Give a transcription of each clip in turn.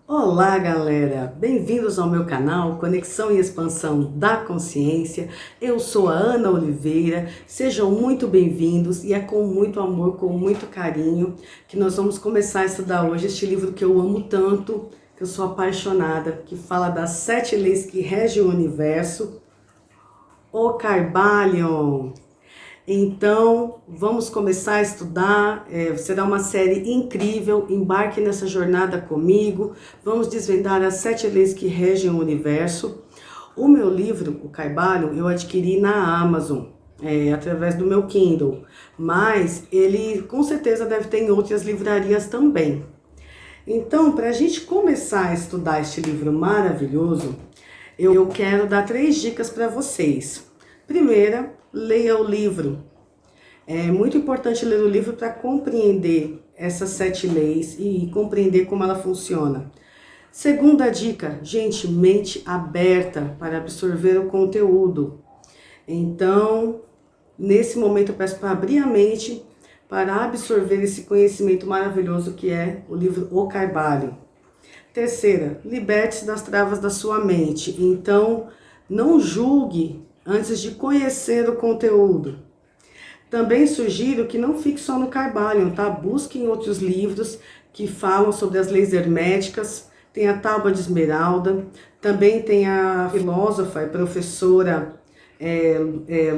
Olá, galera! Bem-vindos ao meu canal Conexão e Expansão da Consciência. Eu sou a Ana Oliveira. Sejam muito bem-vindos e é com muito amor, com muito carinho que nós vamos começar a estudar hoje este livro que eu amo tanto, que eu sou apaixonada, que fala das 7 leis que regem o universo, o Kybalion. Então, vamos começar a estudar, será uma série incrível, embarque nessa jornada comigo, vamos desvendar as 7 leis que regem o universo. O meu livro, o Kybalion, eu adquiri na Amazon, através do meu Kindle, mas ele com certeza deve ter em outras livrarias também. Então, para a gente começar a estudar este livro maravilhoso, eu quero dar 3 dicas para vocês. Primeira, leia o livro. É muito importante ler o livro para compreender essas 7 leis e compreender como ela funciona. Segunda dica, gente, mente aberta para absorver o conteúdo. Então, nesse momento eu peço para abrir a mente para absorver esse conhecimento maravilhoso que é o livro O Kybalion. Terceira, liberte-se das travas da sua mente. Então, não julgue antes de conhecer o conteúdo. Também sugiro que não fique só no Kybalion, tá? Busque em outros livros que falam sobre as leis herméticas. Tem a Tábua de Esmeralda, também tem a filósofa e professora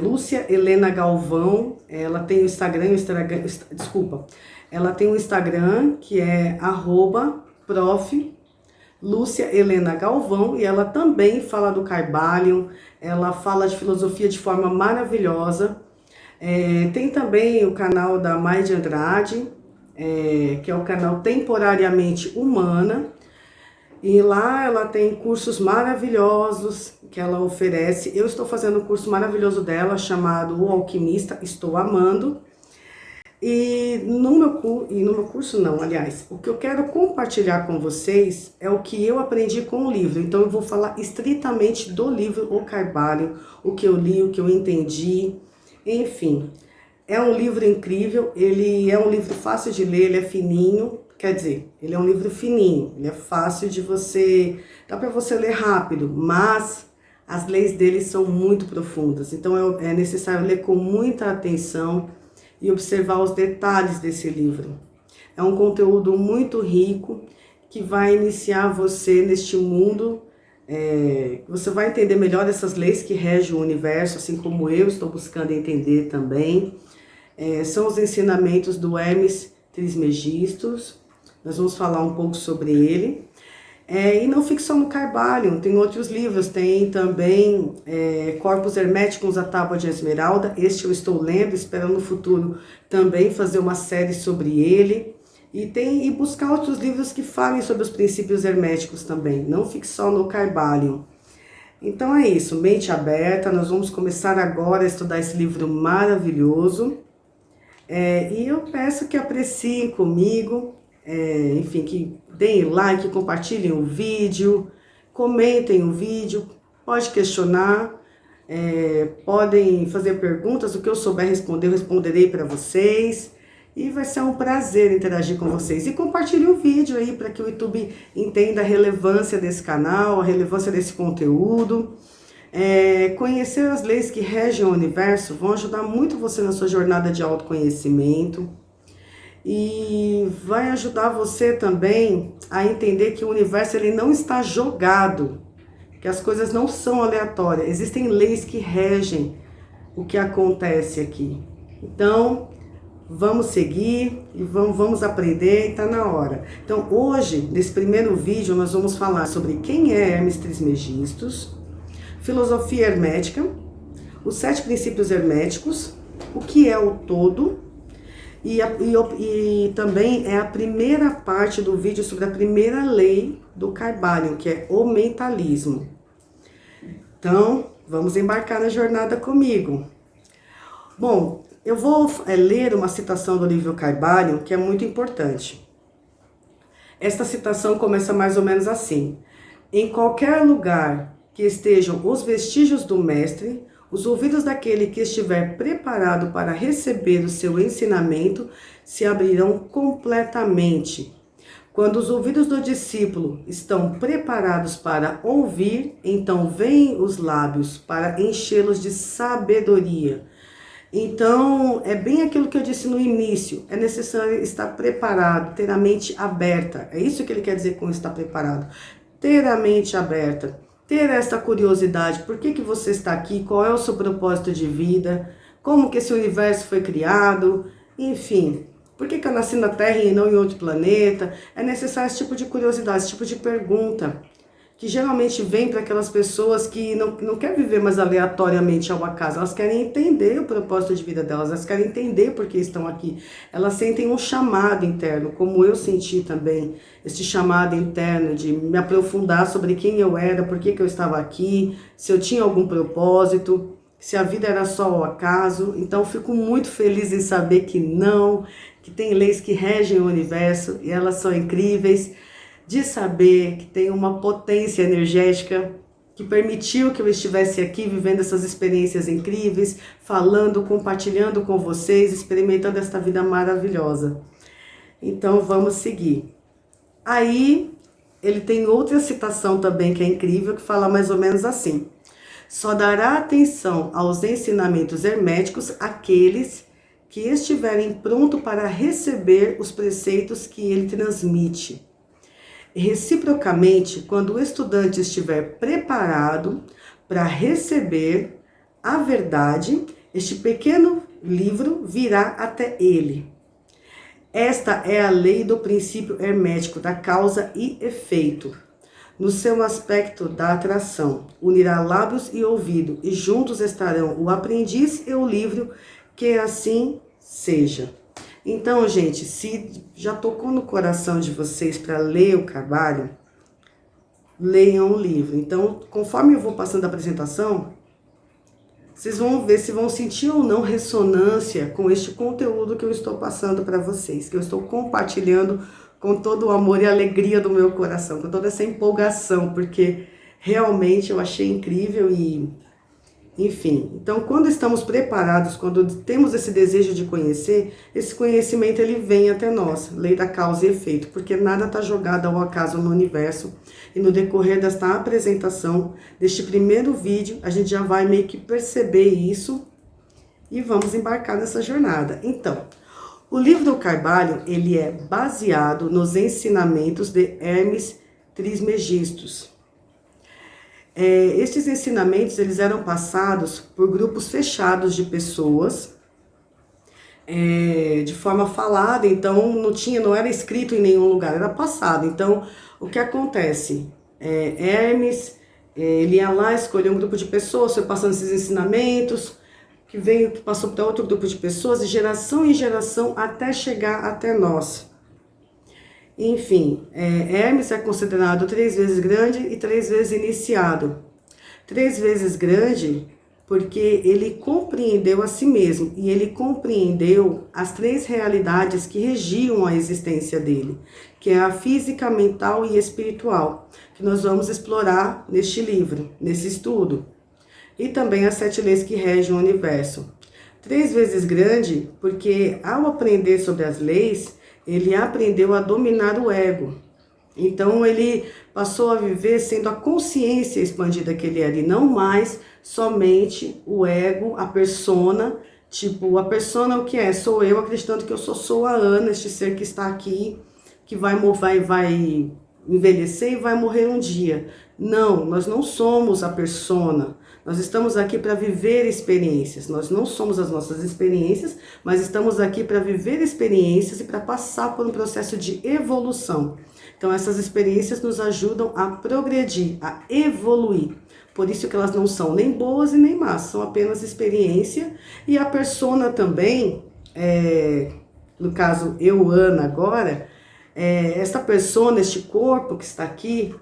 Lúcia Helena Galvão. Ela tem o ela tem um Instagram que é @prof. Lúcia Helena Galvão, e ela também fala do Kybalion, ela fala de filosofia de forma maravilhosa. Tem também o canal da Mai de Andrade, que é o canal Temporariamente Humana, e lá ela tem cursos maravilhosos que ela oferece. Eu estou fazendo um curso maravilhoso dela, chamado O Alquimista, estou amando. E no meu curso não, aliás, o que eu quero compartilhar com vocês é o que eu aprendi com o livro. Então eu vou falar estritamente do livro O Kybalion, o que eu li, o que eu entendi, enfim. É um livro incrível, ele é um livro fácil de ler, ele é fininho, quer dizer, ele é um livro fininho, ele é fácil de dá para você ler rápido, mas as leis dele são muito profundas, então é necessário ler com muita atenção e observar os detalhes desse livro. É um conteúdo muito rico que vai iniciar você neste mundo. Você vai entender melhor essas leis que regem o universo, assim como eu estou buscando entender também. São os ensinamentos do Hermes Trismegistus. Nós vamos falar um pouco sobre ele. E não fique só no Kybalion, tem outros livros, tem também Corpos Herméticos, a Tábua de Esmeralda. Este eu estou lendo, espero no futuro também fazer uma série sobre ele. E buscar outros livros que falem sobre os princípios herméticos também, não fique só no Kybalion. Então é isso, mente aberta, nós vamos começar agora a estudar esse livro maravilhoso. E eu peço que apreciem comigo, enfim, que deem like, compartilhem o vídeo, comentem o vídeo, pode questionar, podem fazer perguntas, o que eu souber responder, eu responderei para vocês. E vai ser um prazer interagir com vocês. E compartilhe o vídeo aí para que o YouTube entenda a relevância desse canal, a relevância desse conteúdo. Conhecer as leis que regem o universo vão ajudar muito você na sua jornada de autoconhecimento. E vai ajudar você também a entender que o universo ele não está jogado, que as coisas não são aleatórias. Existem leis que regem o que acontece aqui. Então, vamos seguir e vamos aprender, está na hora. Então, hoje, nesse primeiro vídeo, nós vamos falar sobre quem é Hermes Trismegistus, filosofia hermética, os 7 princípios herméticos, o que é o todo, e também é a primeira parte do vídeo sobre a primeira lei do Kybalion, que é o mentalismo. Então, vamos embarcar na jornada comigo. Bom, eu vou ler uma citação do livro Kybalion que é muito importante. Esta citação começa mais ou menos assim: em qualquer lugar que estejam os vestígios do mestre, os ouvidos daquele que estiver preparado para receber o seu ensinamento se abrirão completamente, Quando os ouvidos do discípulo estão preparados para ouvir, então vêm os lábios para enchê-los de sabedoria. Então, é bem aquilo que eu disse no início, é necessário estar preparado, ter a mente aberta. É isso que ele quer dizer com estar preparado. Ter a mente aberta, ter essa curiosidade, por que você está aqui, qual é o seu propósito de vida, como que esse universo foi criado, enfim, por que eu nasci na Terra e não em outro planeta? É necessário esse tipo de curiosidade, esse tipo de pergunta, que geralmente vem para aquelas pessoas que não querem viver mais aleatoriamente ao acaso, elas querem entender o propósito de vida delas, elas querem entender por que estão aqui, elas sentem um chamado interno, como eu senti também, esse chamado interno de me aprofundar sobre quem eu era, por que eu estava aqui, se eu tinha algum propósito, se a vida era só ao acaso. Então fico muito feliz em saber que não, que tem leis que regem o universo e elas são incríveis, de saber que tem uma potência energética que permitiu que eu estivesse aqui vivendo essas experiências incríveis, falando, compartilhando com vocês, experimentando esta vida maravilhosa. Então vamos seguir. Aí ele tem outra citação também que é incrível, que fala mais ou menos assim: só dará atenção aos ensinamentos herméticos aqueles que estiverem prontos para receber os preceitos que ele transmite. Reciprocamente, quando o estudante estiver preparado para receber a verdade, este pequeno livro virá até ele. Esta é a lei do princípio hermético da causa e efeito. No seu aspecto da atração, unirá lábios e ouvido, e juntos estarão o aprendiz e o livro, que assim seja. Então, gente, se já tocou no coração de vocês para ler o Carvalho, leiam o livro. Então, conforme eu vou passando a apresentação, vocês vão ver se vão sentir ou não ressonância com este conteúdo que eu estou passando para vocês, que eu estou compartilhando com todo o amor e alegria do meu coração, com toda essa empolgação, porque realmente eu achei incrível e... enfim, então quando estamos preparados, quando temos esse desejo de conhecer, esse conhecimento ele vem até nós, lei da causa e efeito, porque nada está jogado ao acaso no universo. E no decorrer desta apresentação, deste primeiro vídeo, a gente já vai meio que perceber isso e vamos embarcar nessa jornada. Então, o livro do Carvalho, ele é baseado nos ensinamentos de Hermes Trismegistus. Estes ensinamentos eles eram passados por grupos fechados de pessoas, de forma falada, então não era escrito em nenhum lugar, era passado. Então, o que acontece? Hermes, ele ia lá, escolheu um grupo de pessoas, foi passando esses ensinamentos, que passou para outro grupo de pessoas, de geração em geração, até chegar até nós. Enfim, Hermes é considerado 3 vezes grande e 3 vezes iniciado. 3 vezes grande porque ele compreendeu a si mesmo e ele compreendeu as 3 realidades que regiam a existência dele, que é a física, mental e espiritual, que nós vamos explorar neste livro, nesse estudo. E também as 7 leis que regem o universo. 3 vezes grande porque ao aprender sobre as leis, ele aprendeu a dominar o ego. Então ele passou a viver sendo a consciência expandida que ele era, e não mais somente o ego, a persona. Tipo, a persona o que é? Sou eu acreditando que eu sou a Ana, este ser que está aqui, que vai envelhecer e vai morrer um dia. Não, nós não somos a persona. Nós estamos aqui para viver experiências. Nós não somos as nossas experiências, mas estamos aqui para viver experiências e para passar por um processo de evolução. Então, essas experiências nos ajudam a progredir, a evoluir. Por isso que elas não são nem boas e nem más, são apenas experiência. E a persona também, no caso eu, Ana, agora, esta persona, este corpo que está aqui,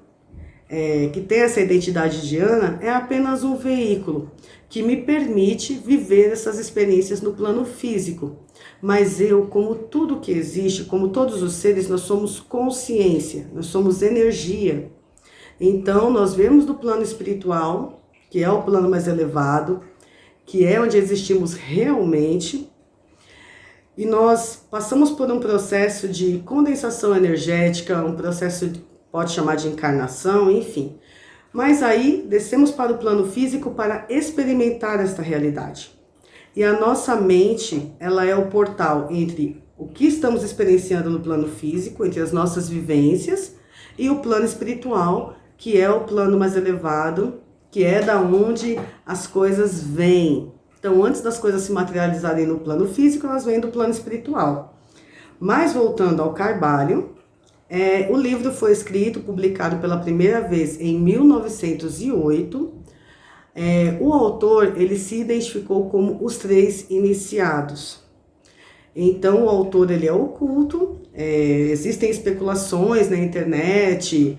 que tem essa identidade de Ana, é apenas um veículo que me permite viver essas experiências no plano físico. Mas eu, como tudo que existe, como todos os seres, nós somos consciência, nós somos energia. Então, nós vemos no plano espiritual, que é o plano mais elevado, que é onde existimos realmente, E nós passamos por um processo de condensação energética, um processo, pode chamar de encarnação, enfim. Mas aí descemos para o plano físico para experimentar esta realidade. E a nossa mente, ela é o portal entre o que estamos experienciando no plano físico, entre as nossas vivências, e o plano espiritual, que é o plano mais elevado, que é da onde as coisas vêm. Então, antes das coisas se materializarem no plano físico, elas vêm do plano espiritual. Mas voltando ao Carvalho, o livro foi escrito, publicado pela primeira vez em 1908. O autor, ele se identificou como os três iniciados. Então, o autor, ele é oculto, existem especulações na internet,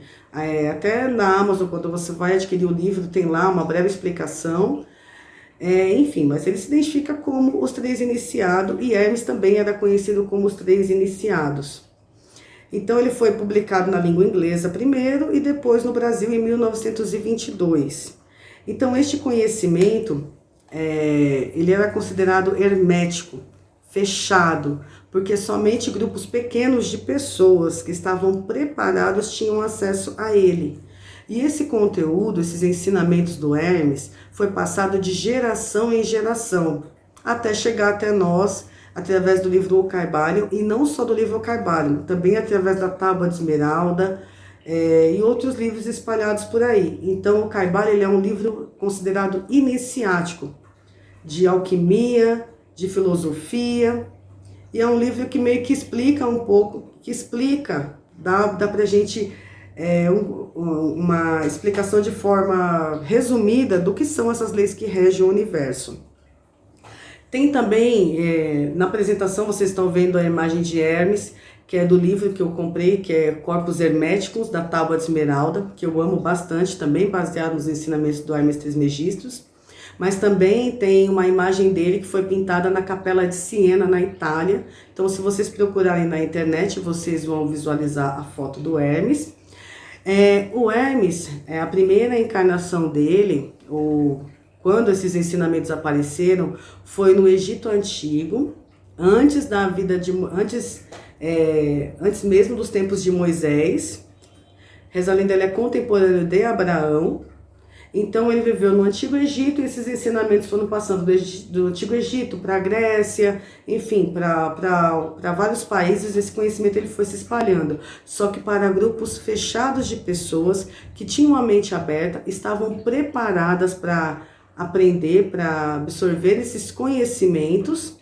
até na Amazon, quando você vai adquirir o livro, tem lá uma breve explicação. Enfim, mas ele se identifica como os três iniciados, e Hermes também era conhecido como os três iniciados. Então, ele foi publicado na língua inglesa primeiro e depois no Brasil em 1922. Então, este conhecimento, ele era considerado hermético, fechado, porque somente grupos pequenos de pessoas que estavam preparados tinham acesso a ele. E esse conteúdo, esses ensinamentos do Hermes, foi passado de geração em geração, até chegar até nós, através do livro O Carvalho, e não só do livro O Carvalho, também através da Tábua de Esmeralda, e outros livros espalhados por aí. Então, o Carvalho, ele é um livro considerado iniciático, de alquimia, de filosofia, e é um livro que meio que explica um pouco, dá pra gente uma explicação de forma resumida do que são essas leis que regem o universo. Tem também, na apresentação vocês estão vendo a imagem de Hermes, que é do livro que eu comprei, que é Corpos Herméticos, da Tábua de Esmeralda, que eu amo bastante, também baseado nos ensinamentos do Hermes Trismegistus. Mas também tem uma imagem dele que foi pintada na Capela de Siena, na Itália. Então, se vocês procurarem na internet, vocês vão visualizar a foto do Hermes. O Hermes, a primeira encarnação dele, quando esses ensinamentos apareceram, foi no Egito Antigo, antes mesmo dos tempos de Moisés. Reza a lenda, ele é contemporâneo de Abraão. Então, ele viveu no Antigo Egito e esses ensinamentos foram passando do Antigo Egito para a Grécia, enfim, para vários países. Esse conhecimento ele foi se espalhando. Só que para grupos fechados de pessoas que tinham a mente aberta, estavam preparadas para aprender, para absorver esses conhecimentos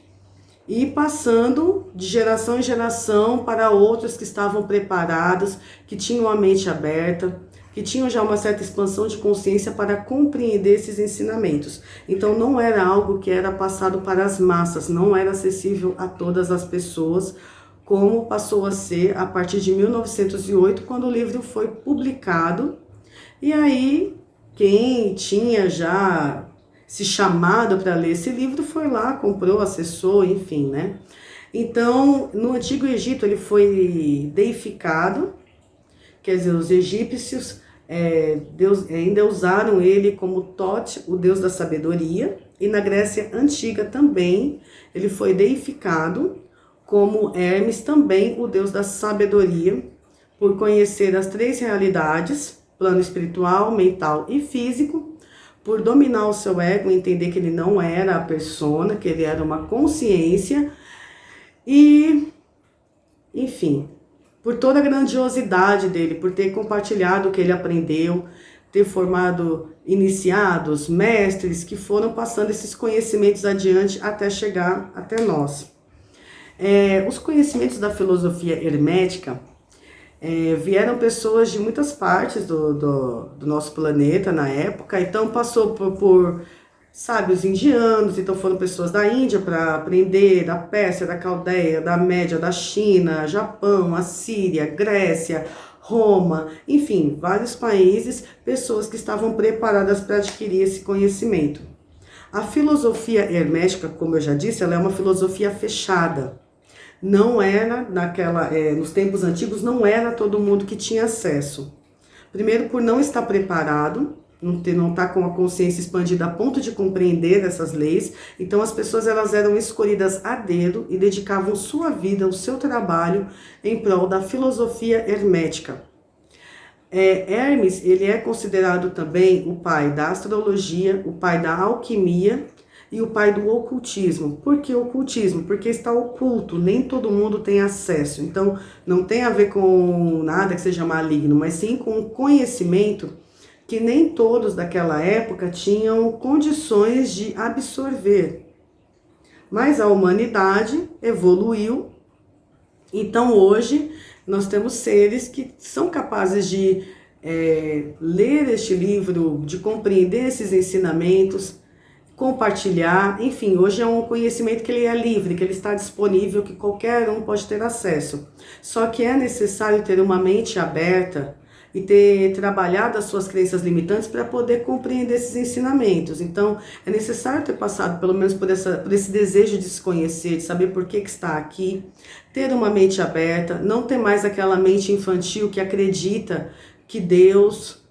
e passando de geração em geração para outros que estavam preparados, que tinham a mente aberta, que tinham já uma certa expansão de consciência para compreender esses ensinamentos. Então, não era algo que era passado para as massas, não era acessível a todas as pessoas, como passou a ser a partir de 1908, quando o livro foi publicado. E aí, quem tinha já se chamado para ler esse livro foi lá, comprou, acessou, enfim, né? Então, no Antigo Egito, ele foi deificado. Quer dizer, os egípcios ainda usaram ele como Thoth, o deus da sabedoria, e na Grécia Antiga também ele foi deificado como Hermes, também o deus da sabedoria, por conhecer as três realidades, plano espiritual, mental e físico, por dominar o seu ego, entender que ele não era a persona, que ele era uma consciência, e, enfim, por toda a grandiosidade dele, por ter compartilhado o que ele aprendeu, ter formado iniciados, mestres, que foram passando esses conhecimentos adiante até chegar até nós. Os conhecimentos da filosofia hermética vieram pessoas de muitas partes do nosso planeta na época, então passou por sábios indianos, então foram pessoas da Índia para aprender, da Pérsia, da Caldeia, da Média, da China, Japão, Assíria, Grécia, Roma, enfim, vários países, pessoas que estavam preparadas para adquirir esse conhecimento. A filosofia hermética, como eu já disse, ela é uma filosofia fechada. Não era, nos tempos antigos, não era todo mundo que tinha acesso. Primeiro, por não estar preparado. não tá com a consciência expandida a ponto de compreender essas leis. Então as pessoas elas eram escolhidas a dedo e dedicavam sua vida, o seu trabalho em prol da filosofia hermética. Hermes, ele é considerado também o pai da astrologia, o pai da alquimia e o pai do ocultismo. Por que ocultismo? Porque está oculto, nem todo mundo tem acesso. Então, não tem a ver com nada que seja maligno, mas sim com conhecimento que nem todos daquela época tinham condições de absorver. Mas a humanidade evoluiu, então hoje nós temos seres que são capazes de ler este livro, de compreender esses ensinamentos, compartilhar, enfim, hoje é um conhecimento que ele é livre, que ele está disponível, que qualquer um pode ter acesso. Só que é necessário ter uma mente aberta e ter trabalhado as suas crenças limitantes para poder compreender esses ensinamentos. Então, é necessário ter passado pelo menos por esse desejo de se conhecer, de saber por que está aqui, ter uma mente aberta, não ter mais aquela mente infantil que acredita que Deus,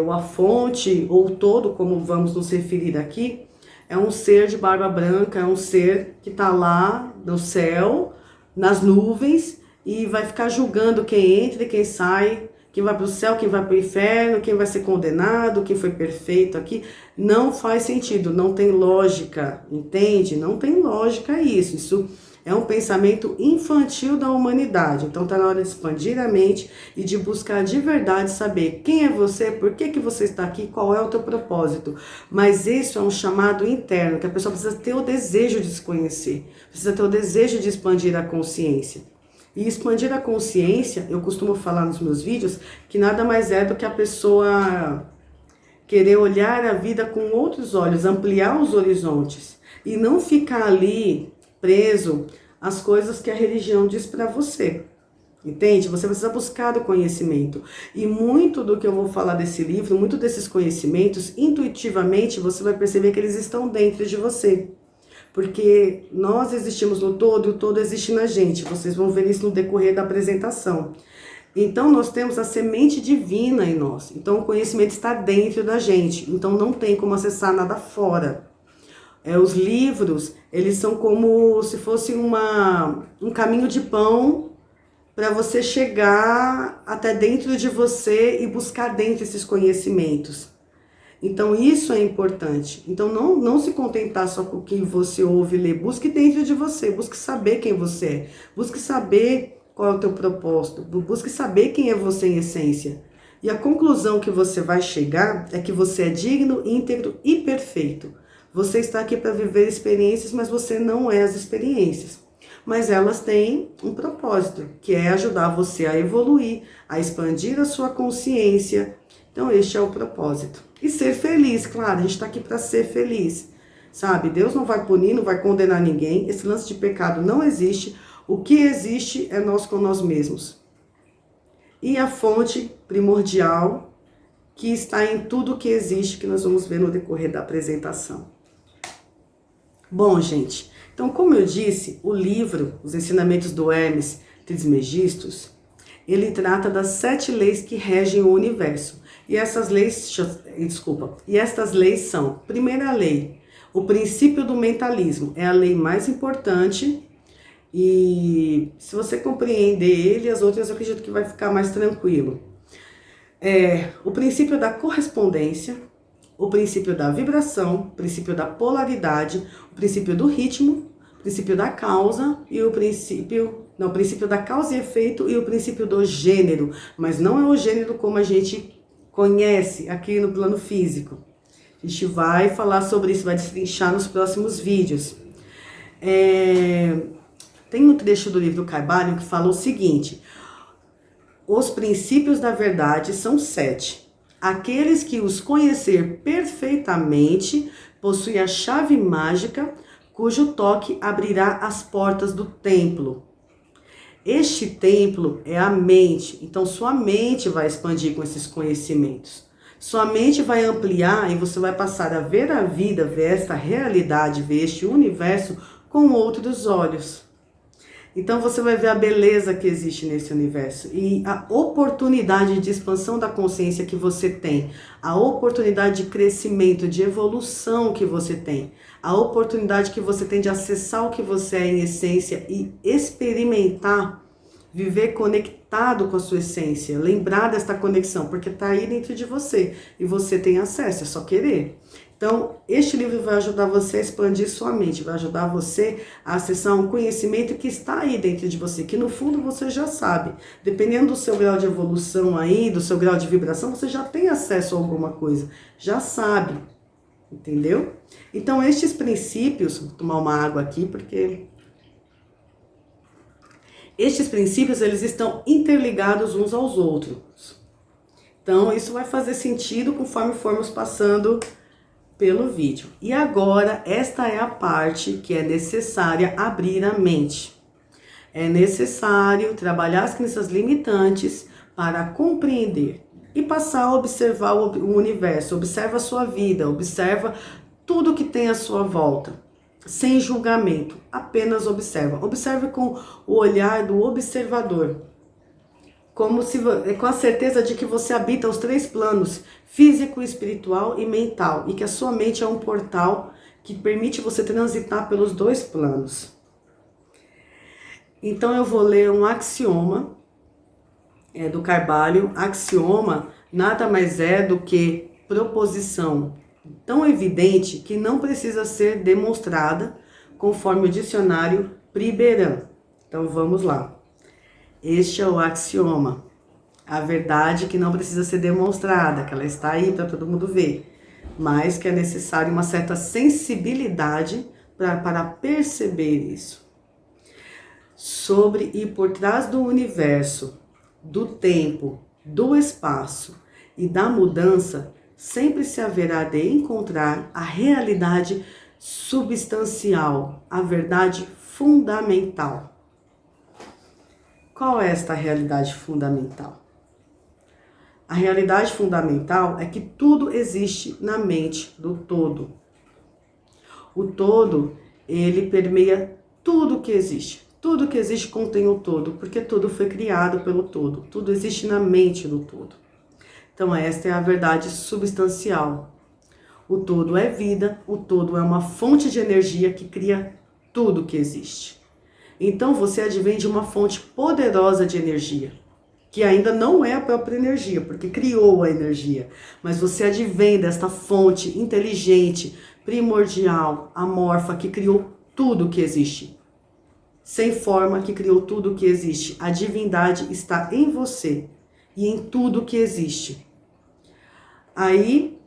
ou a fonte, ou o todo, como vamos nos referir aqui, é um ser de barba branca, é um ser que está lá no céu, nas nuvens, e vai ficar julgando quem entra e quem sai, quem vai para o céu, quem vai para o inferno, quem vai ser condenado, quem foi perfeito aqui. Não faz sentido, não tem lógica, entende? Não tem lógica isso. Isso é um pensamento infantil da humanidade. Então está na hora de expandir a mente e de buscar de verdade saber quem é você, por que você está aqui, qual é o teu propósito. Mas isso é um chamado interno, que a pessoa precisa ter o desejo de se conhecer, precisa ter o desejo de expandir a consciência. E expandir a consciência, eu costumo falar nos meus vídeos, que nada mais é do que a pessoa querer olhar a vida com outros olhos, ampliar os horizontes e não ficar ali preso às coisas que a religião diz para você. Entende? Você precisa buscar o conhecimento. E muito do que eu vou falar desse livro, muito desses conhecimentos, intuitivamente você vai perceber que eles estão dentro de você. Porque nós existimos no todo e o todo existe na gente. Vocês vão ver isso no decorrer da apresentação. Então, nós temos a semente divina em nós. Então, o conhecimento está dentro da gente. Então, não tem como acessar nada fora. Os livros, eles são como se fosse um caminho de pão para você chegar até dentro de você e buscar dentro esses conhecimentos. Então, isso é importante. Então, não se contentar só com o que você ouve e lê. Busque dentro de você, busque saber quem você é. Busque saber qual é o teu propósito. Busque saber quem é você em essência. E a conclusão que você vai chegar é que você é digno, íntegro e perfeito. Você está aqui para viver experiências, mas você não é as experiências. Mas elas têm um propósito, que é ajudar você a evoluir, a expandir a sua consciência. Então, este é o propósito. E ser feliz, claro, a gente está aqui para ser feliz, sabe? Deus não vai punir, não vai condenar ninguém. Esse lance de pecado não existe. O que existe é nós com nós mesmos. E a fonte primordial que está em tudo que existe, que nós vamos ver no decorrer da apresentação. Bom, gente, então como eu disse, o livro, Os Ensinamentos do Hermes Trismegistus, ele trata das 7 leis que regem o universo. E essas leis, estas leis são, primeira lei, o princípio do mentalismo, é a lei mais importante e se você compreender ele, as outras eu acredito que vai ficar mais tranquilo. O princípio da correspondência, o princípio da vibração, o princípio da polaridade, o princípio do ritmo, o princípio da causa e o princípio da causa e efeito e o princípio do gênero, mas não é o gênero como a gente conhece aqui no plano físico. A gente vai falar sobre isso, vai destrinchar nos próximos vídeos. Tem um trecho do livro Kybalion que fala o seguinte: os princípios da verdade são 7. Aqueles que os conhecer perfeitamente possuem a chave mágica, cujo toque abrirá as portas do templo. Este templo é a mente, então sua mente vai expandir com esses conhecimentos. Sua mente vai ampliar e você vai passar a ver a vida, ver esta realidade, ver este universo com outros olhos. Então você vai ver a beleza que existe nesse universo e a oportunidade de expansão da consciência que você tem, a oportunidade de crescimento, de evolução que você tem, a oportunidade que você tem de acessar o que você é em essência e experimentar, viver conectado com a sua essência, lembrar desta conexão, porque está aí dentro de você e você tem acesso, é só querer. Então, este livro vai ajudar você a expandir sua mente, vai ajudar você a acessar um conhecimento que está aí dentro de você, que no fundo você já sabe. Dependendo do seu grau de evolução aí, do seu grau de vibração, você já tem acesso a alguma coisa, já sabe, entendeu? Então, estes princípios, vou tomar uma água aqui porque... Estes princípios, eles estão interligados uns aos outros. Então, isso vai fazer sentido conforme formos passando pelo vídeo. E agora, esta é a parte que é necessária abrir a mente. É necessário trabalhar as crenças limitantes para compreender e passar a observar o universo. Observa a sua vida, observa tudo que tem à sua volta, sem julgamento, apenas observa. Observe com o olhar do observador. Com a certeza de que você habita os 3 planos, físico, espiritual e mental, e que a sua mente é um portal que permite você transitar pelos 2 planos. Então eu vou ler um axioma do Carvalho. Axioma nada mais é do que proposição tão evidente que não precisa ser demonstrada, conforme o dicionário Priberan. Então vamos lá. Este é o axioma, a verdade que não precisa ser demonstrada, que ela está aí para todo mundo ver, mas que é necessário uma certa sensibilidade para perceber isso. Sobre e por trás do universo, do tempo, do espaço e da mudança, sempre se haverá de encontrar a realidade substancial, a verdade fundamental. Qual é esta realidade fundamental? A realidade fundamental é que tudo existe na mente do todo. O todo, ele permeia tudo que existe. Tudo que existe contém o todo, porque tudo foi criado pelo todo. Tudo existe na mente do todo. Então esta é a verdade substancial. O todo é vida, o todo é uma fonte de energia que cria tudo que existe. Então você advém de uma fonte poderosa de energia, que ainda não é a própria energia, porque criou a energia, mas você advém desta fonte inteligente, primordial, amorfa, que criou tudo que existe. Sem forma, que criou tudo que existe. A divindade está em você e em tudo que existe. Aí,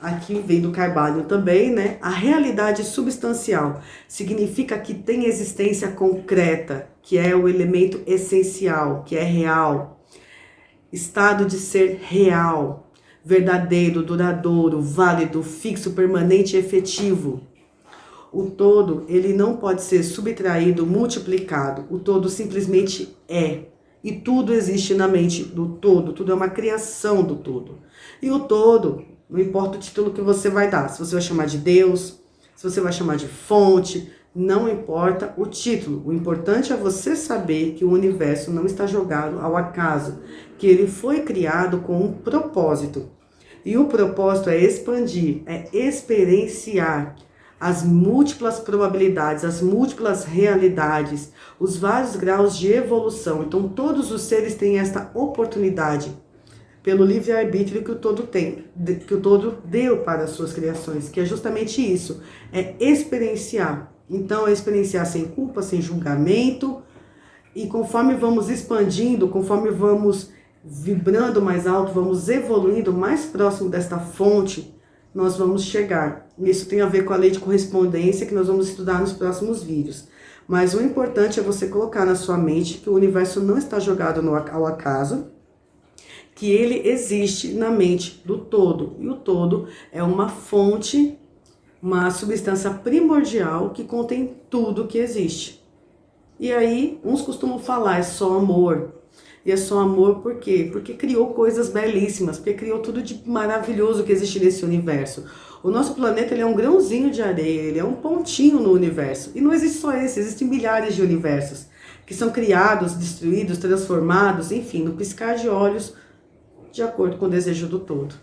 aqui vem do Carvalho também, né? A realidade substancial significa que tem existência concreta, que é o elemento essencial, que é real. Estado de ser real, verdadeiro, duradouro, válido, fixo, permanente e efetivo. O todo, ele não pode ser subtraído, multiplicado. O todo simplesmente é. E tudo existe na mente do todo. Tudo é uma criação do todo. E o todo, não importa o título que você vai dar. Se você vai chamar de Deus, se você vai chamar de fonte, não importa o título. O importante é você saber que o universo não está jogado ao acaso. Que ele foi criado com um propósito. E o propósito é expandir, é experienciar as múltiplas probabilidades, as múltiplas realidades, os vários graus de evolução. Então todos os seres têm esta oportunidade pelo livre-arbítrio que o todo tem, que o todo deu para as suas criações, que é justamente isso, é experienciar. Então é experienciar sem culpa, sem julgamento, e conforme vamos expandindo, conforme vamos vibrando mais alto, vamos evoluindo mais próximo desta fonte, nós vamos chegar. Isso tem a ver com a lei de correspondência que nós vamos estudar nos próximos vídeos. Mas o importante é você colocar na sua mente que o universo não está jogado ao acaso, que ele existe na mente do todo. E o todo é uma fonte, uma substância primordial que contém tudo que existe. E aí, uns costumam falar, é só amor. E é só amor por quê? Porque criou coisas belíssimas, porque criou tudo de maravilhoso que existe nesse universo. O nosso planeta ele é um grãozinho de areia, ele é um pontinho no universo. E não existe só esse, existem milhares de universos que são criados, destruídos, transformados, enfim, no piscar de olhos, de acordo com o desejo do todo.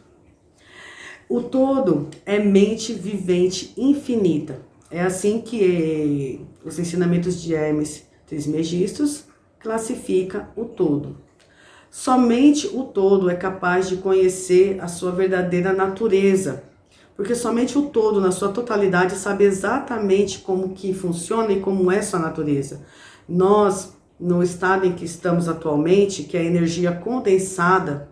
O todo é mente vivente infinita. É assim que os ensinamentos de Hermes Trismegistus classifica o todo. Somente o todo é capaz de conhecer a sua verdadeira natureza, porque somente o todo, na sua totalidade, sabe exatamente como que funciona e como é sua natureza. Nós, no estado em que estamos atualmente, que é a energia condensada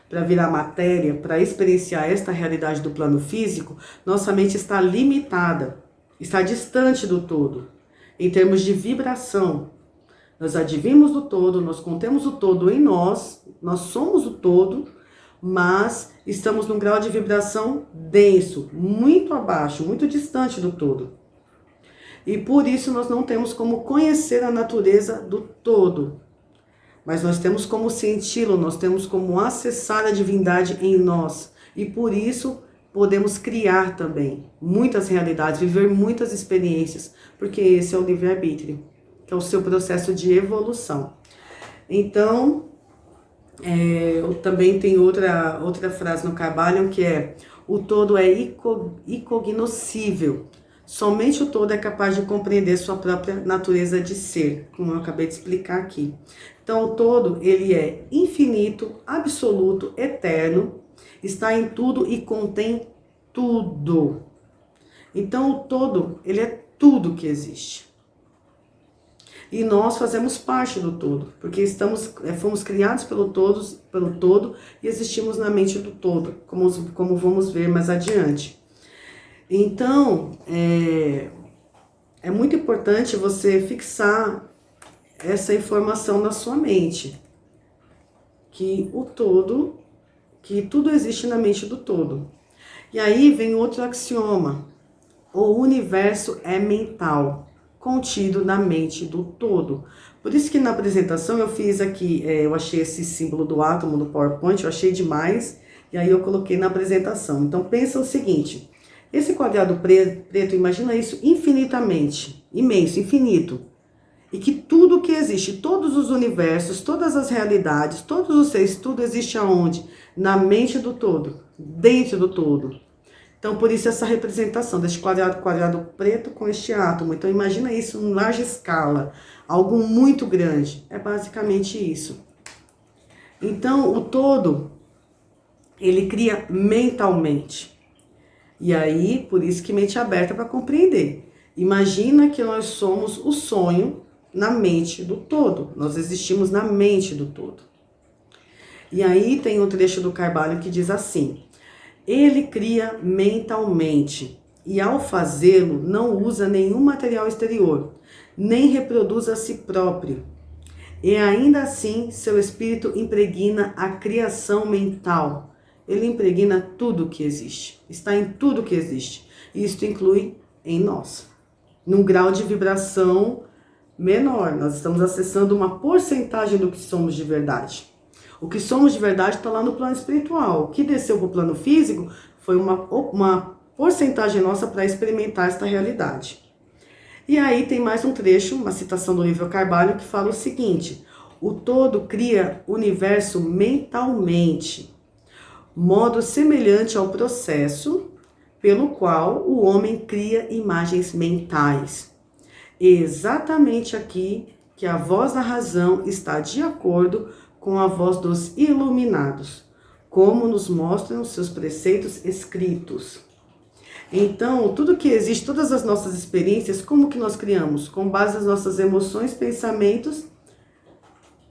para virar matéria, para experienciar esta realidade do plano físico, nossa mente está limitada, está distante do todo, em termos de vibração. Nós advimos do todo, nós contemos o todo em nós somos o todo, mas estamos num grau de vibração denso, muito abaixo, muito distante do todo. E por isso nós não temos como conhecer a natureza do todo, mas nós temos como senti-lo, nós temos como acessar a divindade em nós. E por isso podemos criar também muitas realidades, viver muitas experiências, porque esse é o livre-arbítrio, que é o seu processo de evolução. Então, também tem outra frase no Kybalion que é: o todo é incognoscível. Somente o todo é capaz de compreender sua própria natureza de ser, como eu acabei de explicar aqui. Então, o todo, ele é infinito, absoluto, eterno, está em tudo e contém tudo. Então, o todo, ele é tudo que existe. E nós fazemos parte do todo, porque fomos criados pelo todo e existimos na mente do todo, como vamos ver mais adiante. Então, é muito importante você fixar essa informação na sua mente, que tudo existe na mente do todo. E aí vem outro axioma: o universo é mental, contido na mente do todo. Por isso que na apresentação eu fiz aqui, eu achei esse símbolo do átomo no PowerPoint, eu achei demais, e aí eu coloquei na apresentação. Então pensa o seguinte: esse quadrado preto, imagina isso infinitamente, imenso, infinito. E que tudo que existe, todos os universos, todas as realidades, todos os seres, tudo existe aonde? Na mente do todo, dentro do todo. Então, por isso essa representação deste quadrado preto com este átomo. Então, imagina isso em larga escala, algo muito grande. É basicamente isso. Então, o todo, ele cria mentalmente. E aí, por isso que mente aberta para compreender. Imagina que nós somos o sonho na mente do todo. Nós existimos na mente do todo. E aí tem um trecho do Kybalion que diz assim: ele cria mentalmente e ao fazê-lo não usa nenhum material exterior, nem reproduz a si próprio. E ainda assim seu espírito impregna a criação mental. Ele impregna tudo que existe, está em tudo que existe. E isto inclui em nós. Num grau de vibração menor, nós estamos acessando uma porcentagem do que somos de verdade. O que somos de verdade está lá no plano espiritual. O que desceu para o plano físico foi uma porcentagem nossa para experimentar esta realidade. E aí tem mais um trecho, uma citação do livro Kybalion, que fala o seguinte: o todo cria universo mentalmente, modo semelhante ao processo pelo qual o homem cria imagens mentais. Exatamente aqui que a voz da razão está de acordo com a voz dos iluminados, como nos mostram seus preceitos escritos. Então, tudo que existe, todas as nossas experiências, como que nós criamos? Com base nas nossas emoções, pensamentos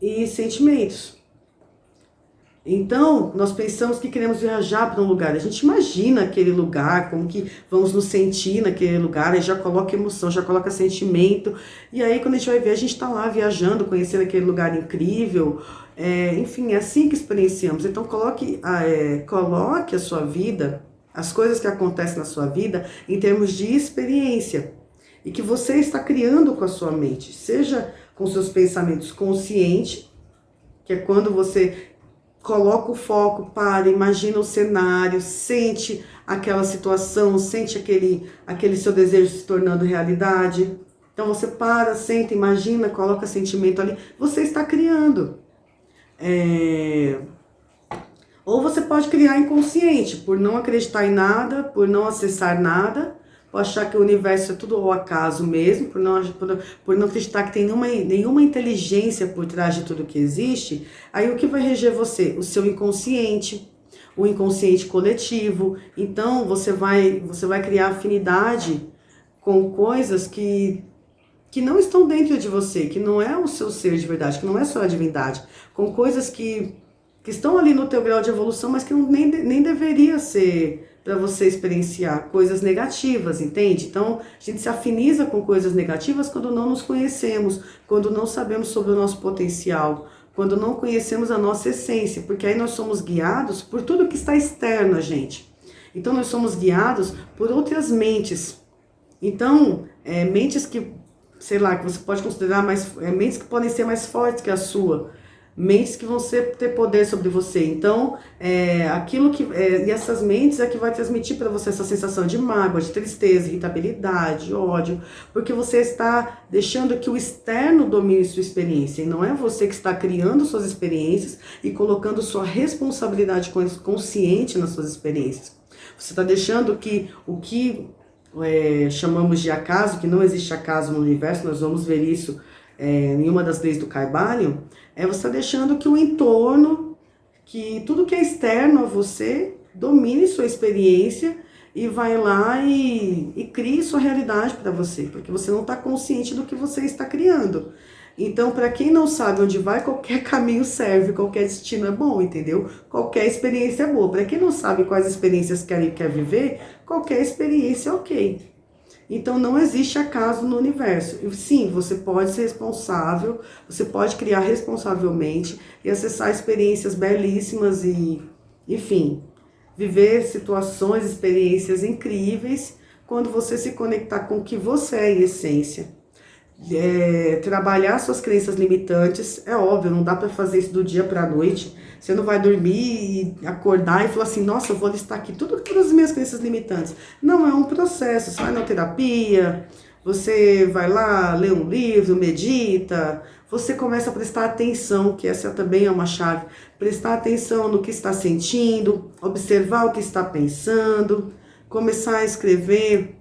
e sentimentos. Então, nós pensamos que queremos viajar para um lugar, a gente imagina aquele lugar, como que vamos nos sentir naquele lugar, aí já coloca emoção, já coloca sentimento, e aí quando a gente vai ver, a gente está lá viajando, conhecendo aquele lugar incrível, enfim, é assim que experienciamos. Então, coloque a sua vida, as coisas que acontecem na sua vida, em termos de experiência, e que você está criando com a sua mente, seja com seus pensamentos conscientes, que é quando você coloca o foco, para, imagina o cenário, sente aquela situação, sente aquele seu desejo se tornando realidade. Então você para, senta, imagina, coloca sentimento ali, você está criando. Ou você pode criar inconsciente, por não acreditar em nada, por não acessar nada, por achar que o universo é tudo ao acaso mesmo, por não acreditar que tem nenhuma inteligência por trás de tudo que existe. Aí o que vai reger você? O seu inconsciente, o inconsciente coletivo. Então você vai criar afinidade com coisas que não estão dentro de você, que não é o seu ser de verdade, que não é só a divindade, com coisas que estão ali no teu grau de evolução, mas que nem deveria ser para você experienciar, coisas negativas, entende? Então, a gente se afiniza com coisas negativas quando não nos conhecemos, quando não sabemos sobre o nosso potencial, quando não conhecemos a nossa essência, porque aí nós somos guiados por tudo que está externo a gente. Então, nós somos guiados por outras mentes. Então, mentes que, sei lá, que você pode considerar mentes que podem ser mais fortes que a sua, mentes que vão ter poder sobre você. Então, e essas mentes é que vai transmitir para você essa sensação de mágoa, de tristeza, irritabilidade, ódio, porque você está deixando que o externo domine sua experiência, e não é você que está criando suas experiências e colocando sua responsabilidade consciente nas suas experiências. Você está deixando que o que chamamos de acaso, que não existe acaso no universo, nós vamos ver isso em uma das leis do Kybalion, você está deixando que o entorno, que tudo que é externo a você, domine sua experiência e vai lá e crie sua realidade para você, porque você não está consciente do que você está criando. Então, para quem não sabe onde vai, qualquer caminho serve, qualquer destino é bom, entendeu? Qualquer experiência é boa. Para quem não sabe quais experiências quer viver, qualquer experiência é ok. Então, não existe acaso no universo. E sim, você pode ser responsável, você pode criar responsavelmente e acessar experiências belíssimas e, enfim, viver situações, experiências incríveis quando você se conectar com o que você é em essência. Trabalhar suas crenças limitantes, é óbvio, não dá para fazer isso do dia para a noite. Você não vai dormir e acordar e falar assim, nossa, eu vou listar aqui todas as minhas crenças limitantes. Não, é um processo. Você vai na terapia, você vai lá, lê um livro, medita, você começa a prestar atenção, que essa também é uma chave, prestar atenção no que está sentindo, observar o que está pensando, começar a escrever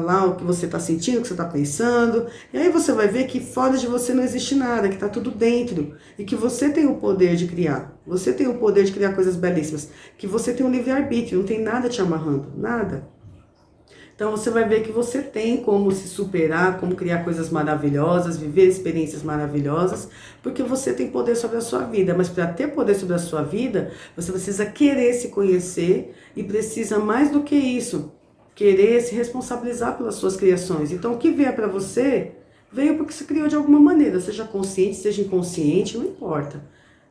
lá o que você está sentindo, o que você está pensando, e aí você vai ver que fora de você não existe nada, que está tudo dentro, e que você tem o poder de criar, você tem o poder de criar coisas belíssimas, que você tem um livre-arbítrio, não tem nada te amarrando, nada. Então você vai ver que você tem como se superar, como criar coisas maravilhosas, viver experiências maravilhosas, porque você tem poder sobre a sua vida, mas para ter poder sobre a sua vida, você precisa querer se conhecer e precisa mais do que isso, querer se responsabilizar pelas suas criações. Então, o que vier para você, veio porque você criou de alguma maneira, seja consciente, seja inconsciente, não importa.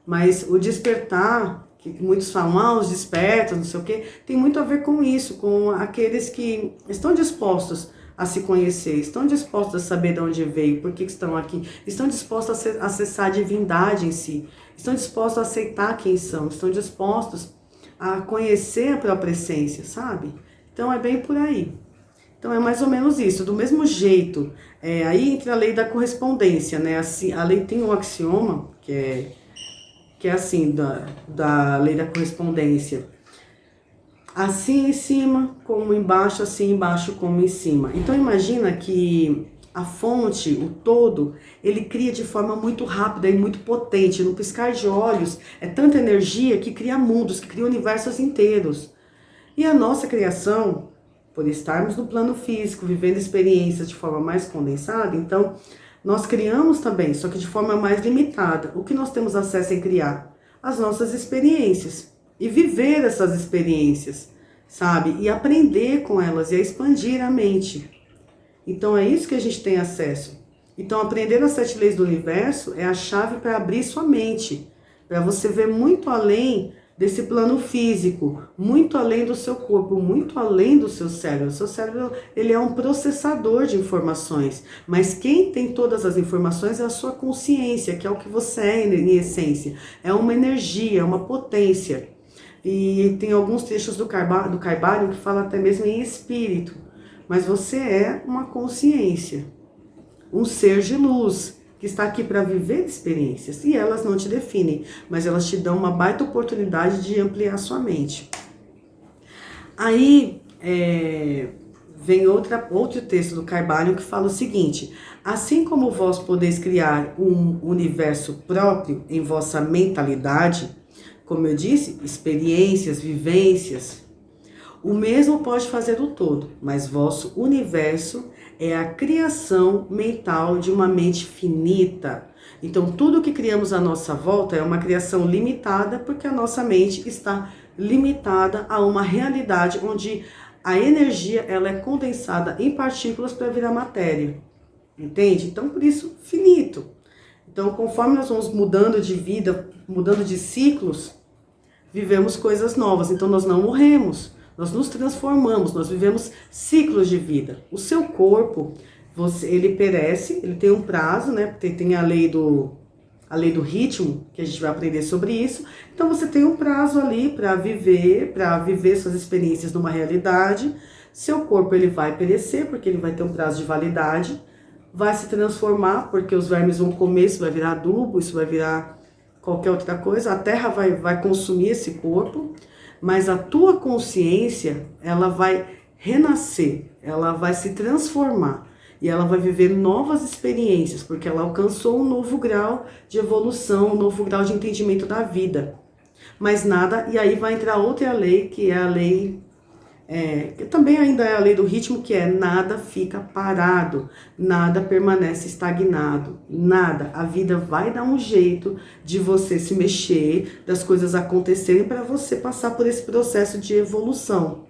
Mas o despertar, que muitos falam, os despertos, não sei o quê, tem muito a ver com isso, com aqueles que estão dispostos a se conhecer, estão dispostos a saber de onde veio, por que estão aqui, estão dispostos a acessar a divindade em si, estão dispostos a aceitar quem são, estão dispostos a conhecer a própria essência, sabe? Então é bem por aí. Então é mais ou menos isso, do mesmo jeito. Aí entra a lei da correspondência, né? Assim, a lei tem um axioma, que é assim, da lei da correspondência. Assim em cima como embaixo, assim embaixo como em cima. Então imagina que a fonte, o todo, ele cria de forma muito rápida e muito potente. No piscar de olhos, é tanta energia que cria mundos, que cria universos inteiros. E a nossa criação, por estarmos no plano físico, vivendo experiências de forma mais condensada, então nós criamos também, só que de forma mais limitada. O que nós temos acesso em criar? As nossas experiências. E viver essas experiências, sabe? E aprender com elas e a expandir a mente. Então é isso que a gente tem acesso. Então aprender as 7 leis do universo é a chave para abrir sua mente, para você ver muito além desse plano físico, muito além do seu corpo, muito além do seu cérebro. O seu cérebro, ele é um processador de informações, mas quem tem todas as informações é a sua consciência, que é o que você é em essência. É uma energia, é uma potência. E tem alguns trechos do Kybalion que fala até mesmo em espírito, mas você é uma consciência, um ser de luz, que está aqui para viver experiências, e elas não te definem, mas elas te dão uma baita oportunidade de ampliar sua mente. Aí vem outro texto do Kybalion que fala o seguinte: assim como vós podeis criar um universo próprio em vossa mentalidade, como eu disse, experiências, vivências, o mesmo pode fazer o todo, mas vosso universo é a criação mental de uma mente finita. Então, tudo que criamos à nossa volta é uma criação limitada, porque a nossa mente está limitada a uma realidade onde a energia ela é condensada em partículas para virar matéria. Entende? Então, por isso, finito. Então, conforme nós vamos mudando de vida, mudando de ciclos, vivemos coisas novas. Então, nós não morremos. Nós nos transformamos, nós vivemos ciclos de vida. O seu corpo, ele perece, ele tem um prazo, né? Tem a lei do ritmo, que a gente vai aprender sobre isso. Então você tem um prazo ali para viver suas experiências numa realidade. Seu corpo ele vai perecer, porque ele vai ter um prazo de validade. Vai se transformar, porque os vermes vão comer, isso vai virar adubo, isso vai virar qualquer outra coisa. A terra vai consumir esse corpo. Mas a tua consciência, ela vai renascer, ela vai se transformar e ela vai viver novas experiências, porque ela alcançou um novo grau de evolução, um novo grau de entendimento da vida. Mas nada, e aí vai entrar outra lei, que é a lei, que também ainda é a lei do ritmo, que é nada fica parado, nada permanece estagnado, nada. A vida vai dar um jeito de você se mexer, das coisas acontecerem para você passar por esse processo de evolução.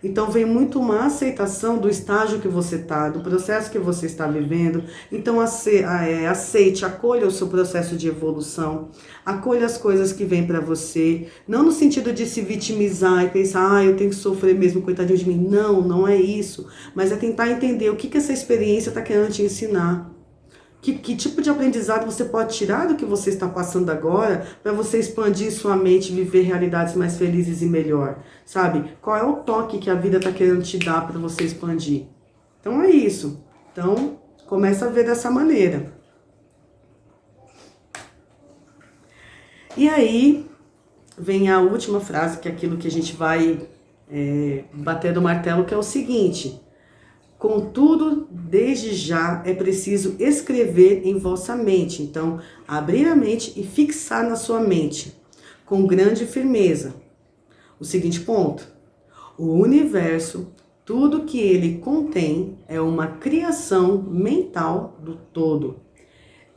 Então vem muito uma aceitação do estágio que você está, do processo que você está vivendo. Então aceite, acolha o seu processo de evolução, acolha as coisas que vêm para você, não no sentido de se vitimizar e pensar, eu tenho que sofrer mesmo, coitadinho de mim. Não, não é isso, mas é tentar entender o que essa experiência está querendo te ensinar. Que tipo de aprendizado você pode tirar do que você está passando agora para você expandir sua mente e viver realidades mais felizes e melhor, sabe? Qual é o toque que a vida está querendo te dar para você expandir? Então é isso. Então, começa a ver dessa maneira. E aí, vem a última frase, que é aquilo que a gente vai bater do martelo, que é o seguinte: contudo, desde já é preciso escrever em vossa mente. Então, abrir a mente e fixar na sua mente, com grande firmeza, o seguinte ponto: o universo, tudo que ele contém, é uma criação mental do todo.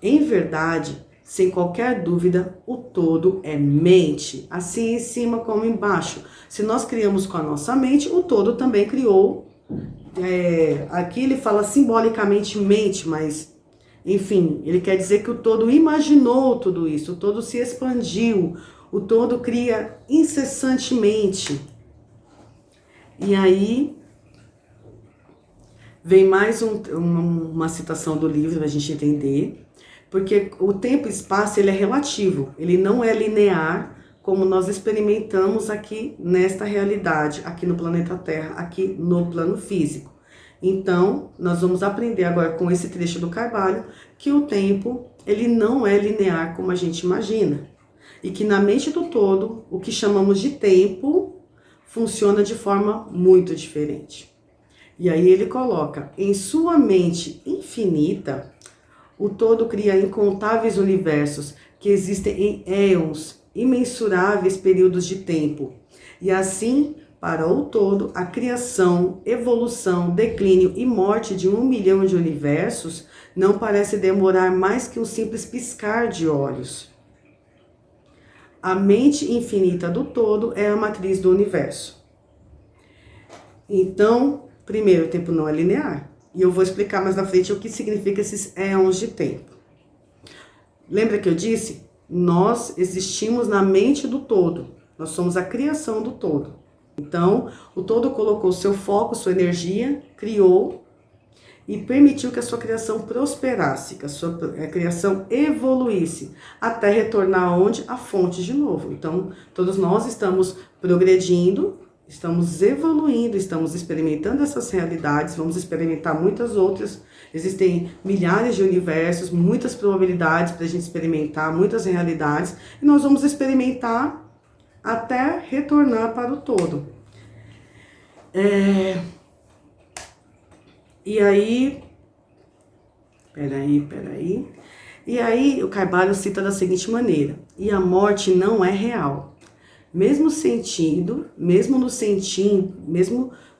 Em verdade, sem qualquer dúvida, o todo é mente, assim em cima como embaixo. Se nós criamos com a nossa mente, o todo também criou. Aqui ele fala simbolicamente mente, mas enfim, ele quer dizer que o todo imaginou tudo isso, o todo se expandiu, o todo cria incessantemente. E aí vem mais uma citação do livro para a gente entender, porque o tempo e espaço ele é relativo, ele não é linear, como nós experimentamos aqui nesta realidade, aqui no planeta Terra, aqui no plano físico. Então, nós vamos aprender agora com esse trecho do Kybalion que o tempo, ele não é linear como a gente imagina. E que na mente do todo, o que chamamos de tempo funciona de forma muito diferente. E aí ele coloca: em sua mente infinita, o todo cria incontáveis universos que existem em éons, imensuráveis períodos de tempo. E assim, para o todo, a criação, evolução, declínio e morte de 1 milhão de universos não parece demorar mais que um simples piscar de olhos. A mente infinita do todo é a matriz do universo. Então, primeiro, o tempo não é linear. E eu vou explicar mais na frente o que significa esses éons de tempo. Lembra que eu disse? Nós existimos na mente do todo. Nós somos a criação do todo. Então, o todo colocou seu foco, sua energia, criou e permitiu que a sua criação prosperasse, que a sua criação evoluísse, até retornar aonde? A fonte de novo. Então, todos nós estamos progredindo, estamos evoluindo, estamos experimentando essas realidades, vamos experimentar muitas outras. Existem milhares de universos, muitas probabilidades para a gente experimentar, muitas realidades, e nós vamos experimentar até retornar para o todo. E aí, peraí. E aí o Carvalho cita da seguinte maneira: e a morte não é real. Mesmo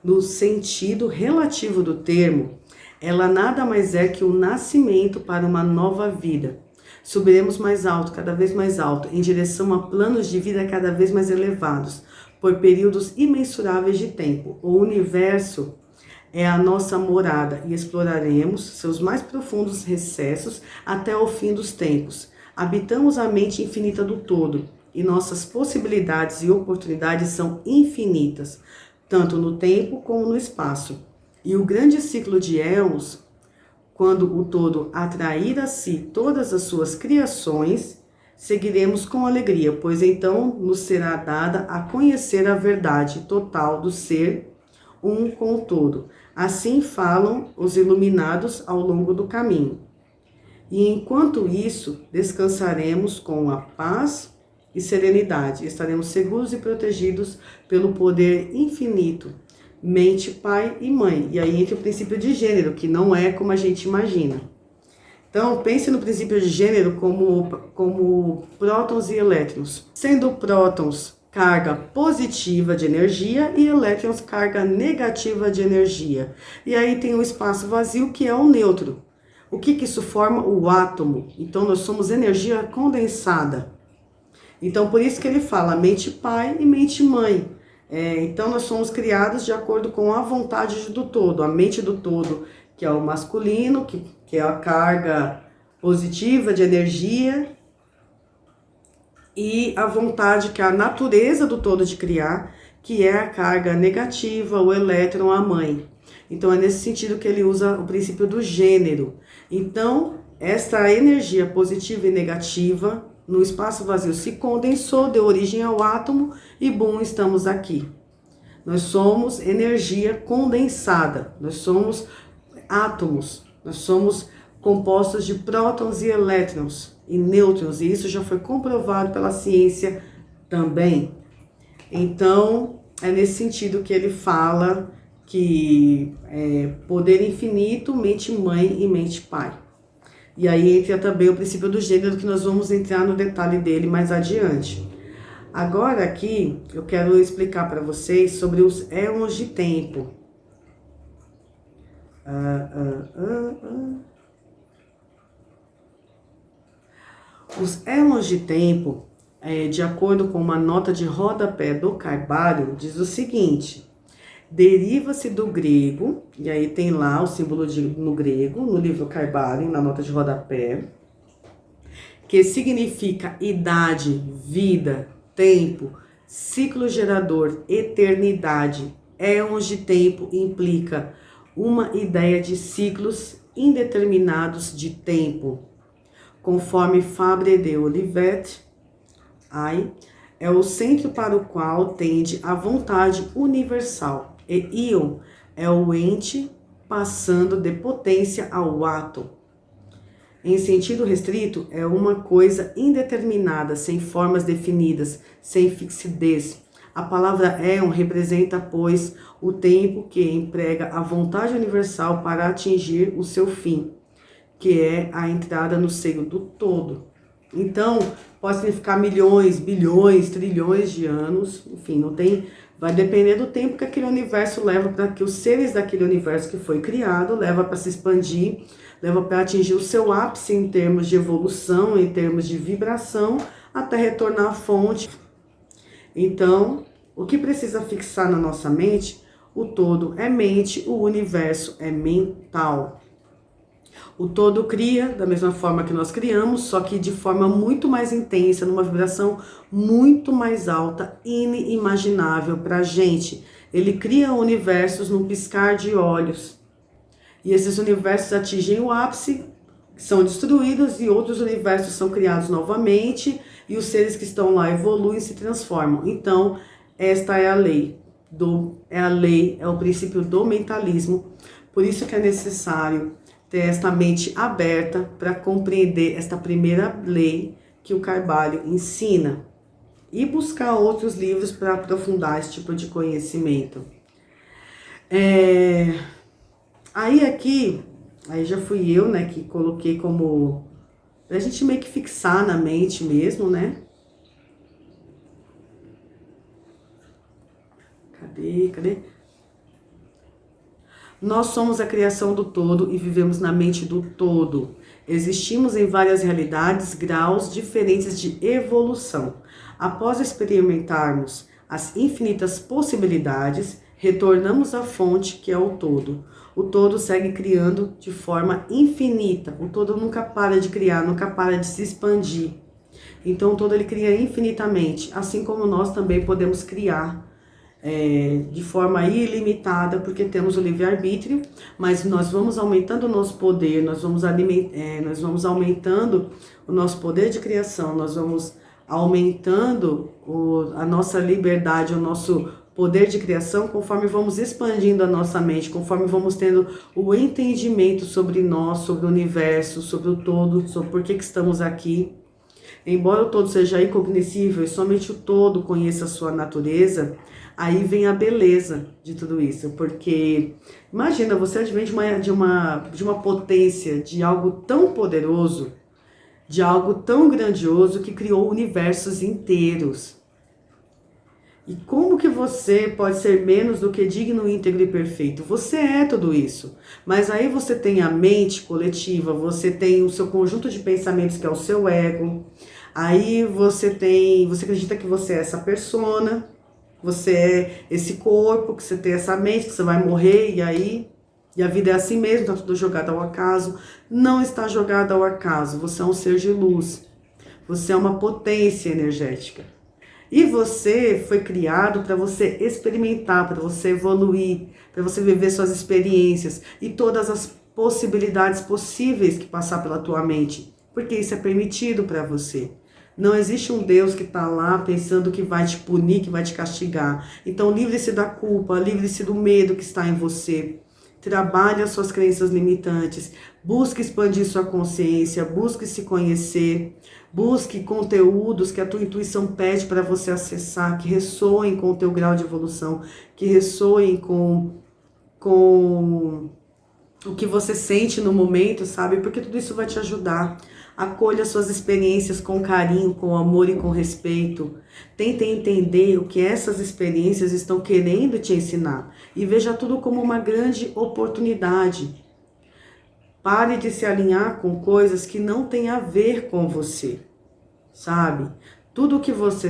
no sentido relativo do termo, ela nada mais é que o nascimento para uma nova vida. Subiremos mais alto, cada vez mais alto, em direção a planos de vida cada vez mais elevados, por períodos imensuráveis de tempo. O universo é a nossa morada e exploraremos seus mais profundos recessos até o fim dos tempos. Habitamos a mente infinita do todo e nossas possibilidades e oportunidades são infinitas, tanto no tempo como no espaço. E o grande ciclo de éons, quando o todo atrair a si todas as suas criações, seguiremos com alegria, pois então nos será dada a conhecer a verdade total do ser um com o todo. Assim falam os iluminados ao longo do caminho. E enquanto isso, descansaremos com a paz e serenidade. Estaremos seguros e protegidos pelo poder infinito, mente, pai e mãe. E aí entra o princípio de gênero, que não é como a gente imagina. Então, pense no princípio de gênero como prótons e elétrons. Sendo prótons carga positiva de energia e elétrons carga negativa de energia. E aí tem o espaço vazio, que é o neutro. O que isso forma? O átomo. Então, nós somos energia condensada. Então, por isso que ele fala mente pai e mente mãe. Então, nós somos criados de acordo com a vontade do todo. A mente do todo, que é o masculino, que é a carga positiva de energia, e a vontade, que é a natureza do todo de criar, que é a carga negativa, o elétron, a mãe. Então, é nesse sentido que ele usa o princípio do gênero. Então, essa energia positiva e negativa no espaço vazio se condensou, deu origem ao átomo e, bum, estamos aqui. Nós somos energia condensada, nós somos átomos, nós somos compostos de prótons e elétrons e nêutrons, e isso já foi comprovado pela ciência também. Então, é nesse sentido que ele fala que é poder infinito, mente mãe e mente pai. E aí entra também o princípio do gênero, que nós vamos entrar no detalhe dele mais adiante. Agora aqui, eu quero explicar para vocês sobre os éons de tempo. Os éons de tempo, de acordo com uma nota de rodapé do Carvalho, diz o seguinte: deriva-se do grego, e aí tem lá o símbolo no grego, no livro Carvalho, na nota de rodapé, que significa idade, vida, tempo, ciclo gerador, eternidade. Éons de tempo implica uma ideia de ciclos indeterminados de tempo. Conforme Fabre de Olivet, é o centro para o qual tende a vontade universal. E íon é o ente passando de potência ao ato. Em sentido restrito, é uma coisa indeterminada, sem formas definidas, sem fixidez. A palavra éon representa, pois, o tempo que emprega a vontade universal para atingir o seu fim, que é a entrada no seio do todo. Então, pode significar milhões, bilhões, trilhões de anos, enfim, não tem, vai depender do tempo que aquele universo leva para que os seres daquele universo que foi criado leva para se expandir, leva para atingir o seu ápice em termos de evolução, em termos de vibração, até retornar à fonte. Então, o que precisa fixar na nossa mente? O todo é mente, o universo é mental. O todo cria da mesma forma que nós criamos, só que de forma muito mais intensa, numa vibração muito mais alta, inimaginável para a gente. Ele cria universos num piscar de olhos. E esses universos atingem o ápice, são destruídos e outros universos são criados novamente e os seres que estão lá evoluem e se transformam. Então, esta é a lei. É o princípio do mentalismo. Por isso que é necessário ter esta mente aberta para compreender esta primeira lei que o Carvalho ensina e buscar outros livros para aprofundar esse tipo de conhecimento. Aí já fui eu, né, que coloquei como pra gente meio que fixar na mente mesmo, né? Cadê? Nós somos a criação do todo e vivemos na mente do todo. Existimos em várias realidades, graus diferentes de evolução. Após experimentarmos as infinitas possibilidades, retornamos à fonte que é o todo. O todo segue criando de forma infinita. O todo nunca para de criar, nunca para de se expandir. Então o todo ele cria infinitamente, assim como nós também podemos criar de forma ilimitada, porque temos o livre-arbítrio, mas nós vamos aumentando o nosso poder, nós vamos aumentando o nosso poder de criação, nós vamos aumentando a nossa liberdade, o nosso poder de criação, conforme vamos expandindo a nossa mente, conforme vamos tendo o entendimento sobre nós, sobre o universo, sobre o todo, sobre por que estamos aqui. Embora o todo seja incognoscível e somente o todo conheça a sua natureza, aí vem a beleza de tudo isso, porque imagina, você advém de uma potência, de algo tão poderoso, de algo tão grandioso que criou universos inteiros. E como que você pode ser menos do que digno, íntegro e perfeito? Você é tudo isso. Mas aí você tem a mente coletiva, você tem o seu conjunto de pensamentos que é o seu ego. Aí você acredita que você é essa persona, você é esse corpo, que você tem essa mente, que você vai morrer e a vida é assim mesmo, tá tudo jogado ao acaso. Não está jogado ao acaso, você é um ser de luz. Você é uma potência energética. E você foi criado para você experimentar, para você evoluir, para você viver suas experiências e todas as possibilidades possíveis que passar pela tua mente, porque isso é permitido para você. Não existe um Deus que está lá pensando que vai te punir, que vai te castigar. Então livre-se da culpa, livre-se do medo que está em você. Trabalhe as suas crenças limitantes, busque expandir sua consciência, busque se conhecer, busque conteúdos que a tua intuição pede para você acessar, que ressoem com o teu grau de evolução, que ressoem com o que você sente no momento, sabe? Porque tudo isso vai te ajudar. Acolha suas experiências com carinho, com amor e com respeito. Tente entender o que essas experiências estão querendo te ensinar. E veja tudo como uma grande oportunidade. Pare de se alinhar com coisas que não têm a ver com você, sabe? Tudo que você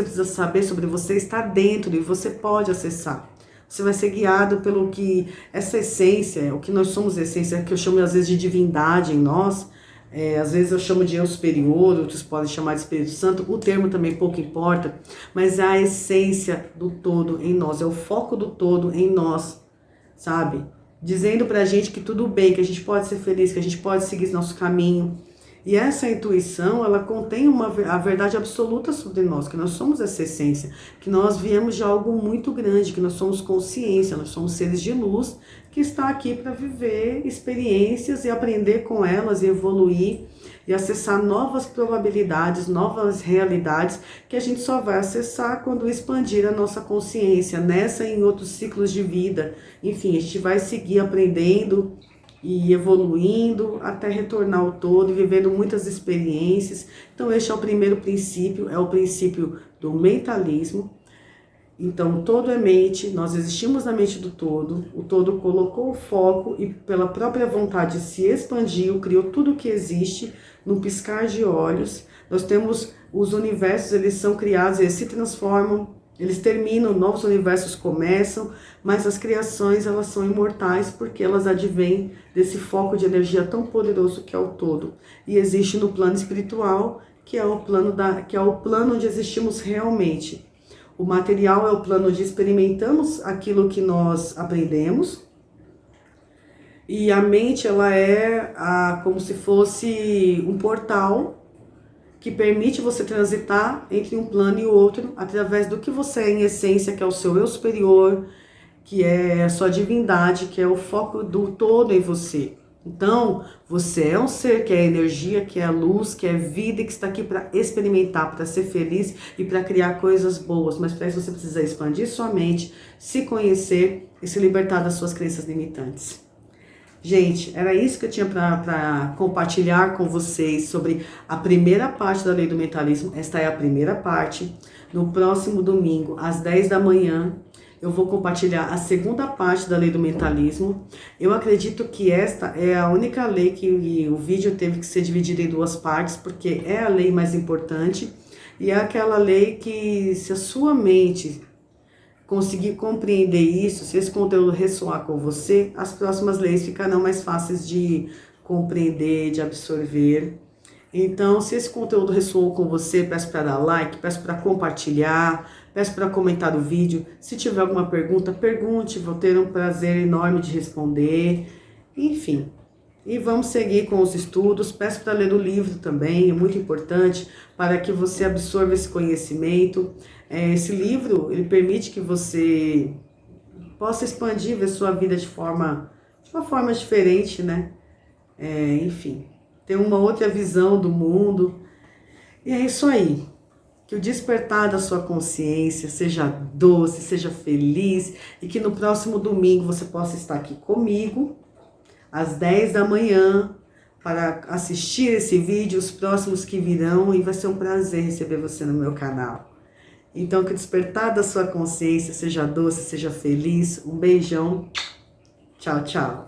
precisa saber sobre você está dentro e você pode acessar. Você vai ser guiado pelo que essa essência, o que nós somos essência, que eu chamo às vezes de divindade em nós. Às vezes eu chamo de eu superior, outros podem chamar de Espírito Santo, o termo também pouco importa, mas é a essência do todo em nós, é o foco do todo em nós, sabe? Dizendo pra gente que tudo bem, que a gente pode ser feliz, que a gente pode seguir nosso caminho. E essa intuição, ela contém a verdade absoluta sobre nós, que nós somos essa essência, que nós viemos de algo muito grande, que nós somos consciência, nós somos seres de luz, que está aqui para viver experiências e aprender com elas e evoluir e acessar novas probabilidades, novas realidades que a gente só vai acessar quando expandir a nossa consciência nessa e em outros ciclos de vida. Enfim, a gente vai seguir aprendendo e evoluindo até retornar ao todo, vivendo muitas experiências. Então este é o primeiro princípio, é o princípio do mentalismo. Então, todo é mente, nós existimos na mente do todo, o todo colocou o foco e pela própria vontade se expandiu, criou tudo o que existe num piscar de olhos. Nós temos os universos, eles são criados, eles se transformam, Eles terminam, novos universos começam, mas as criações elas são imortais porque elas advêm desse foco de energia tão poderoso que é o todo. E existe no plano espiritual, que é o plano onde existimos realmente. O material é o plano onde experimentamos aquilo que nós aprendemos. E a mente ela é como se fosse um portal que permite você transitar entre um plano e o outro através do que você é em essência, que é o seu eu superior, que é a sua divindade, que é o foco do todo em você. Então, você é um ser que é energia, que é luz, que é vida e que está aqui para experimentar, para ser feliz e para criar coisas boas. Mas para isso você precisa expandir sua mente, se conhecer e se libertar das suas crenças limitantes. Gente, era isso que eu tinha para compartilhar com vocês sobre a primeira parte da Lei do Mentalismo. Esta é a primeira parte. No próximo domingo, às 10 da manhã, eu vou compartilhar a segunda parte da Lei do Mentalismo. Eu acredito que esta é a única lei que o vídeo teve que ser dividido em duas partes, porque é a lei mais importante e é aquela lei que, se a sua mente conseguir compreender isso, se esse conteúdo ressoar com você, as próximas leis ficarão mais fáceis de compreender, de absorver. Então, se esse conteúdo ressoou com você, peço para dar like, peço para compartilhar, peço para comentar o vídeo. Se tiver alguma pergunta, pergunte, vou ter um prazer enorme de responder. Enfim, e vamos seguir com os estudos. Peço para ler o livro também, é muito importante para que você absorva esse conhecimento. Esse livro, ele permite que você possa expandir, ver sua vida de uma forma diferente, né? Enfim, ter uma outra visão do mundo. E é isso aí. Que o despertar da sua consciência seja doce, seja feliz e que no próximo domingo você possa estar aqui comigo às 10 da manhã para assistir esse vídeo, os próximos que virão, e vai ser um prazer receber você no meu canal. Então, que o despertar da sua consciência seja doce, seja feliz. Um beijão. Tchau, tchau.